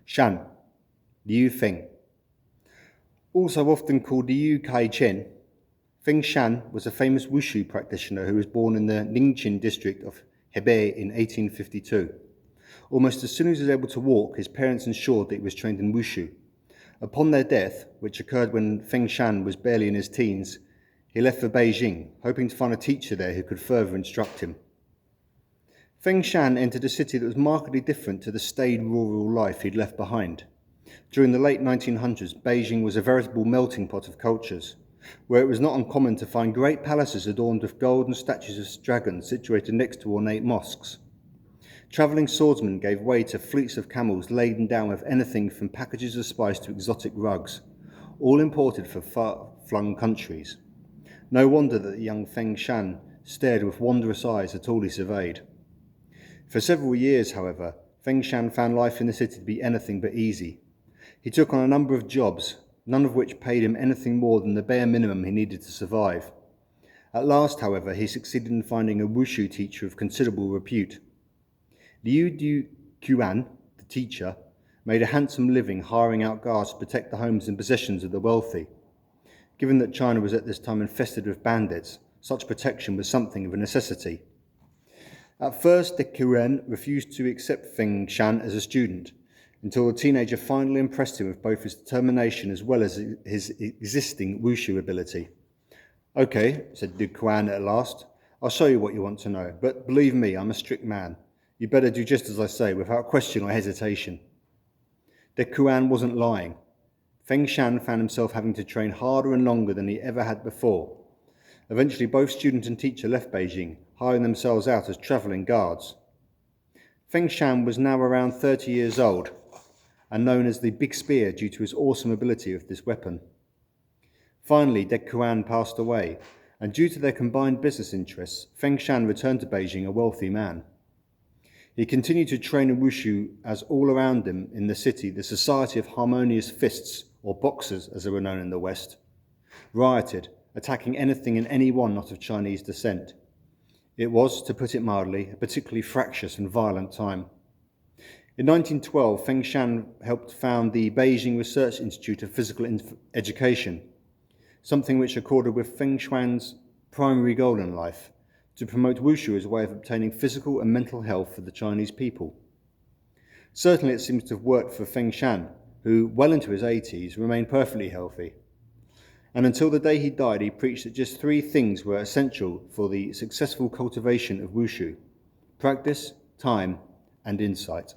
Shan, Liu Feng. Also often called Liu Kai Chen, Feng Shan was a famous Wushu practitioner who was born in the Ningqin district of Hebei in 1852. Almost as soon as he was able to walk, his parents ensured that he was trained in Wushu. Upon their death, which occurred when Feng Shan was barely in his teens, he left for Beijing, hoping to find a teacher there who could further instruct him. Feng Shan entered a city that was markedly different to the staid rural life he'd left behind. During the late 1900s, Beijing was a veritable melting pot of cultures, where it was not uncommon to find great palaces adorned with golden statues of dragons situated next to ornate mosques. Travelling swordsmen gave way to fleets of camels laden down with anything from packages of spice to exotic rugs, all imported from far-flung countries. No wonder that the young Feng Shan stared with wondrous eyes at all he surveyed. For several years, however, Feng Shan found life in the city to be anything but easy. He took on a number of jobs, none of which paid him anything more than the bare minimum he needed to survive. At last, however, he succeeded in finding a Wushu teacher of considerable repute. Liu Du Quan, the teacher, made a handsome living hiring out guards to protect the homes and possessions of the wealthy. Given that China was at this time infested with bandits, such protection was something of a necessity. At first, the Quan refused to accept Feng Shan as a student, until the teenager finally impressed him with both his determination as well as his existing Wushu ability. "Okay," said Du Quan at last, "I'll show you what you want to know, but believe me, I'm a strict man. You better do just as I say, without question or hesitation." Du Quan wasn't lying. Feng Shan found himself having to train harder and longer than he ever had before. Eventually, both student and teacher left Beijing, hiring themselves out as travelling guards. Feng Shan was now around 30 years old and known as the Big Spear due to his awesome ability with this weapon. Finally, De Quan passed away, and due to their combined business interests, Feng Shan returned to Beijing a wealthy man. He continued to train in Wushu as all around him in the city, the Society of Harmonious Fists, or boxers as they were known in the West, rioted, attacking anything and anyone not of Chinese descent. It was, to put it mildly, a particularly fractious and violent time. In 1912, Feng Shan helped found the Beijing Research Institute of Physical Education, something which accorded with Feng Shan's primary goal in life, to promote Wushu as a way of obtaining physical and mental health for the Chinese people. Certainly it seems to have worked for Feng Shan, who, well into his 80s, remained perfectly healthy. And until the day he died, he preached that just 3 things were essential for the successful cultivation of Wushu: practice, time, and insight.